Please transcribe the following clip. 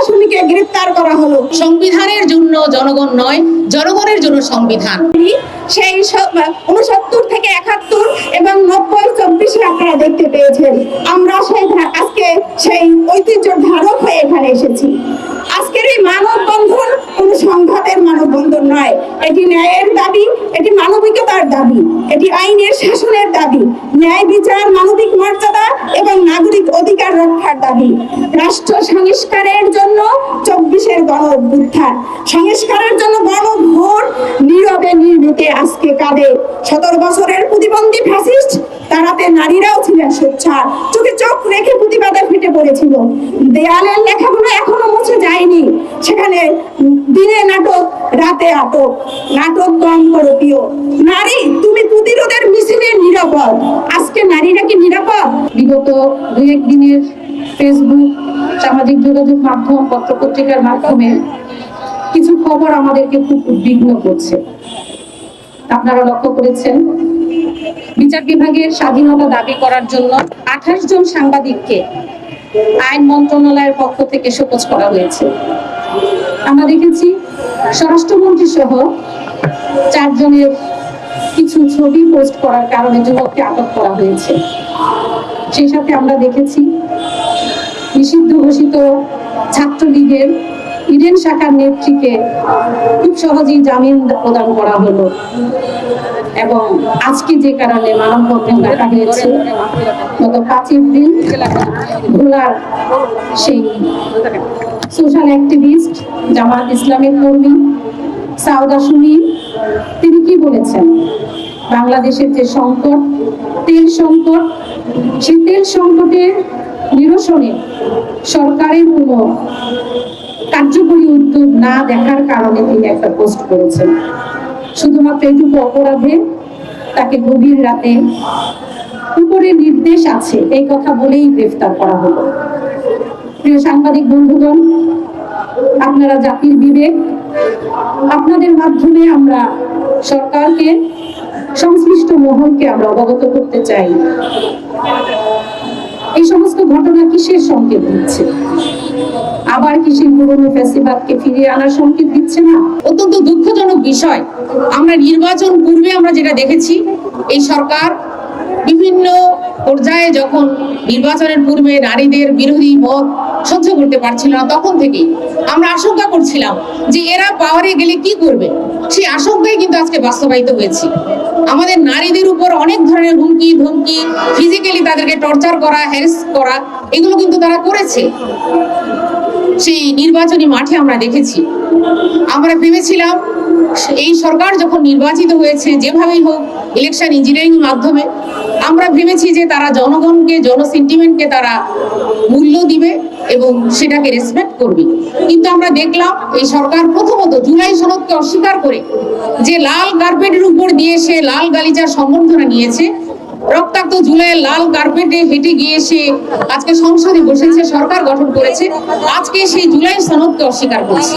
প্রশাসনকে গ্রেফতার করা হলো। সংবিধানের জন্য জনগণ নয়, জনগণের জন্য সংবিধান। সেই 69 থেকে 71 এবং 90 24 আপনারা দেখতে পেয়েছেন। আমরা আজকে সেই ঐতিহ্যের ধারক হয়ে এখানে এসেছি। আজকের এই মানববন্ধন কোন সংঘাতের মানববন্ধন নয়, এটি ন্যায়ের দাবি, এটি মানবিকতার দাবি, এটি আইনের শাসনের দাবি, ন্যায় বিচার, মানবিক মর্যাদা এবং নাগরিক অধিকার রক্ষার দাবি। রাষ্ট্র সংস্কারের জন্য 24-এর গণ অভ্যুত্থান, সংস্কারের জন্য গণভোট নীরবে নির্ভীতে আজকে কাঁদে। 17 বছরের প্রতিবন্ধী ফ্যাসিস্ট তারাতে নারীরাও ছিলেন সোচ্চার, চোখে চোখ রেখে প্রতিবাদে ফেটে পড়েছিল। দেয়ালের লেখাগুলো এখনো মুছে যায়নি, সেখানে দিনে নাটক, রাতে আটক। নাটক কম করো প্রিয় নারী, তুমি প্রতিরোধের মিছিলে নিরাপদ। আজকে নারীরা কি নিরাপদ? বিগত 2-1 দিনের ফেসবুক, সামাজিক যোগাযোগ মাধ্যম, পত্রপত্রিকার মাধ্যমে কিছু খবর আমাদেরকে খুব উদ্বিগ্ন করছে। আপনারা লক্ষ্য করেছেন, বিচার বিভাগের স্বাধীনতা দাবি করার জন্য 28 জন সাংবাদিককে আইন মন্ত্রণালয়ের পক্ষ থেকে শোকজ করা হয়েছে। আমরা দেখেছি স্বরাষ্ট্রমন্ত্রী সহ 4 জনের কিছু ছবি পোস্ট করার কারণে যুবককে আটক করা হয়েছে। সেই সাথে আমরা দেখেছি নিষিদ্ধ ঘোষিত ছাত্রলীগের ইডেন শাখার নেত্রীকে খুব সহজেই জামিন প্রদান করা হলো। এবং আজকে যে কারণে মানববন্ধন ডাকা হয়েছে, গত 5 এপ্রিল ভোলার সেই সোশ্যাল অ্যাক্টিভিস্ট, জামাত ইসলামের কর্মী সাউদা সুমিন, তিনি কি বলেছেন? বাংলাদেশের যে সংকট, তেল সংকট, সেই তেল সংকটের নিরসনে সরকারের কোনো কার্যকরী উদ্যোগ না দেখার কারণে তিনি একটা পোস্ট করেছেন। শুধুমাত্র এইটুকু অপরাধে তাকে গভীর রাতে উপরে নির্দেশ আছে এই কথা বলেই গ্রেফতার করা হলো। প্রিয় সাংবাদিক বন্ধুগণ, আপনারা জাতির বিবেক, আপনাদের মাধ্যমে আমরা সরকারকে, সংশ্লিষ্ট মহলকে আমরা অবগত করতে চাই, এই সমস্ত ঘটনা কিসের সংকেত দিচ্ছে? আবার কিসের পুরনো ফ্যাসিবাদকে ফিরিয়ে আনার সংকেত দিচ্ছে না? অত্যন্ত দুঃখজনক বিষয়, আমরা নির্বাচন পূর্বে আমরা যেটা দেখেছি, এই সরকার বিভিন্ন পর্যায়ে যখন নির্বাচনের পূর্বে নারীদের বিরোধী মত সহ্য করতে পারছিল না, তখন থেকে আমরা আশঙ্কা করছিলাম যে এরা পাওয়ারে গেলে কি করবে। সেই আশঙ্কাই কিন্তু আজকে বাস্তবায়িত হয়েছে। আমাদের নারীদের উপর অনেক ধরনের হুমকি ধমকি, ফিজিক্যালি তাদেরকে টর্চার করা, হ্যারাস করা, এগুলো কিন্তু তারা করেছে। সেই নির্বাচনী মাঠে আমরা দেখেছি। আমরা ভেবেছিলাম এই সরকার যখন নির্বাচিত হয়েছে, যেভাবেই হোক ইলেকশন ইঞ্জিনিয়ারিং মাধ্যমে, আমরা ভেবেছি যে তারা জনগণকে, জনসেন্টিমেন্টকে তারা মূল্য দিবে এবং সেটাকে রেসপেক্ট করবে। কিন্তু আমরা দেখলাম এই সরকার প্রথমত জুলাই সনদকে অস্বীকার করে যে লাল কার্পেটের উপর দিয়ে সে লাল গালিচার সম্বর্ধনা নিয়েছে, রক্তাক্ত জুলাইয়ের লাল কার্পেটে হেঁটে গিয়ে সে আজকে সংসদে বসেছে, সরকার গঠন করেছে, আজকে সেই জুলাই সনদকে অস্বীকার করছে।